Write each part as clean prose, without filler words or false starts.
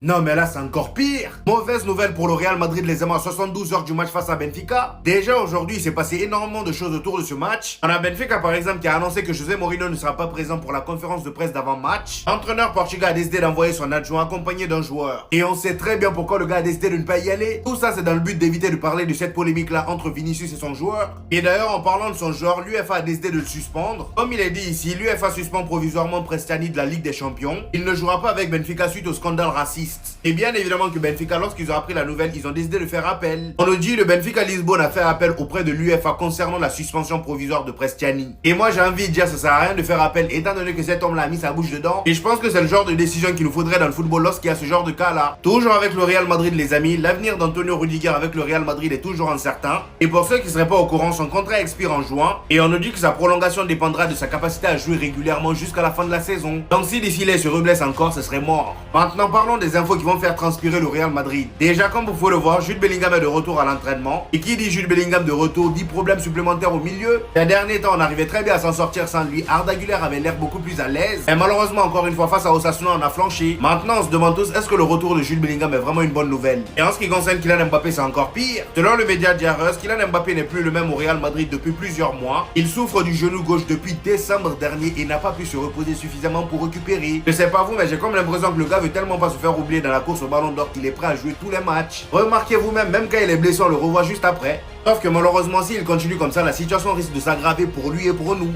Non mais là c'est encore pire. Mauvaise nouvelle pour le Real Madrid les amis à 72 heures du match face à Benfica. Déjà aujourd'hui il s'est passé énormément de choses autour de ce match. On a Benfica par exemple qui a annoncé que José Mourinho ne sera pas présent pour la conférence de presse d'avant-match. L'entraîneur portugais a décidé d'envoyer son adjoint accompagné d'un joueur. Et on sait très bien pourquoi le gars a décidé de ne pas y aller. Tout ça c'est dans le but d'éviter de parler de cette polémique là entre Vinicius et son joueur. Et d'ailleurs en parlant de son joueur, l'UEFA a décidé de le suspendre. Comme il est dit ici, l'UEFA suspend provisoirement Prestiani de la Ligue des Champions. Il ne jouera pas avec Benfica suite au scandale raciste. Et bien évidemment que Benfica, lorsqu'ils ont appris la nouvelle, ils ont décidé de faire appel. On nous dit le Benfica Lisbonne a fait appel auprès de l'UEFA concernant la suspension provisoire de Prestiani. Et moi j'ai envie de dire ça sert à rien de faire appel étant donné que cet homme là a mis sa bouche dedans. Et je pense que c'est le genre de décision qu'il nous faudrait dans le football lorsqu'il y a ce genre de cas là. Toujours avec le Real Madrid les amis, l'avenir d'Antonio Rudiger avec le Real Madrid est toujours incertain. Et pour ceux qui ne seraient pas au courant, son contrat expire en juin. Et on nous dit que sa prolongation dépendra de sa capacité à jouer régulièrement jusqu'à la fin de la saison. Donc si d'ici là il se reblesse encore, ce serait mort. Maintenant parlons des infos qui vont faire transpirer le Real Madrid. Déjà comme vous pouvez le voir, Jude Bellingham est de retour à l'entraînement. Et qui dit Jude Bellingham de retour dit problème supplémentaire au milieu. Ces derniers temps on arrivait très bien à s'en sortir sans lui. Arda Güler avait l'air beaucoup plus à l'aise. Et malheureusement encore une fois face à Osasuna on a flanché. Maintenant on se demande tous est-ce que le retour de Jude Bellingham est vraiment une bonne nouvelle. Et en ce qui concerne Kylian Mbappé c'est encore pire. Selon le média Diarreus, Kylian Mbappé n'est plus le même au Real Madrid depuis plusieurs mois. Il souffre du genou gauche depuis décembre dernier et n'a pas pu se reposer suffisamment pour récupérer. Je sais pas vous mais j'ai comme l'impression que le gars veut tellement pas se faire oublier dans la course au ballon d'or qu'il est prêt à jouer tous les matchs. Remarquez vous-même, même quand il est blessé on le revoit juste après. Sauf que malheureusement s'il continue comme ça, la situation risque de s'aggraver pour lui et pour nous.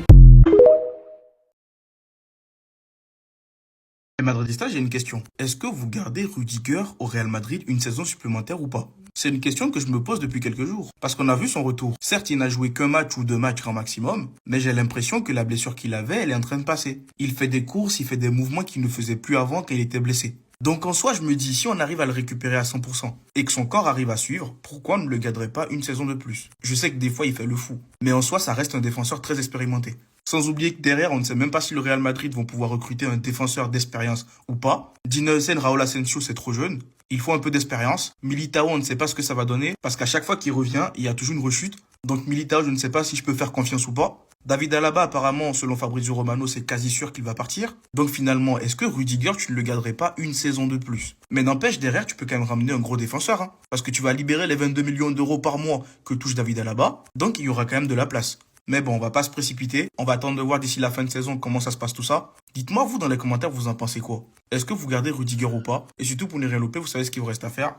Et Madridista, j'ai une question. Est-ce que vous gardez Rudiger au Real Madrid une saison supplémentaire ou pas? C'est une question que je me pose depuis quelques jours. Parce qu'on a vu son retour. Certes, il n'a joué qu'un match ou deux matchs grand maximum, mais j'ai l'impression que la blessure qu'il avait, elle est en train de passer. Il fait des courses, il fait des mouvements qu'il ne faisait plus avant quand il était blessé. Donc en soi, je me dis, si on arrive à le récupérer à 100% et que son corps arrive à suivre, pourquoi on ne le garderait pas une saison de plus? Je sais que des fois, il fait le fou. Mais en soi, ça reste un défenseur très expérimenté. Sans oublier que derrière, on ne sait même pas si le Real Madrid vont pouvoir recruter un défenseur d'expérience ou pas. Dinelsen, Raúl Asensio, c'est trop jeune. Il faut un peu d'expérience. Militao, on ne sait pas ce que ça va donner parce qu'à chaque fois qu'il revient, il y a toujours une rechute. Donc Militao, je ne sais pas si je peux faire confiance ou pas. David Alaba, apparemment, selon Fabrizio Romano, c'est quasi sûr qu'il va partir. Donc finalement, est-ce que Rudiger, tu ne le garderais pas une saison de plus? Mais n'empêche, derrière, tu peux quand même ramener un gros défenseur. Hein, parce que tu vas libérer les 22 millions d'euros par mois que touche David Alaba. Donc il y aura quand même de la place. Mais bon, on va pas se précipiter. On va attendre de voir d'ici la fin de saison comment ça se passe tout ça. Dites-moi, vous, dans les commentaires, vous en pensez quoi? Est-ce que vous gardez Rudiger ou pas? Et surtout, pour ne rien louper, vous savez ce qu'il vous reste à faire.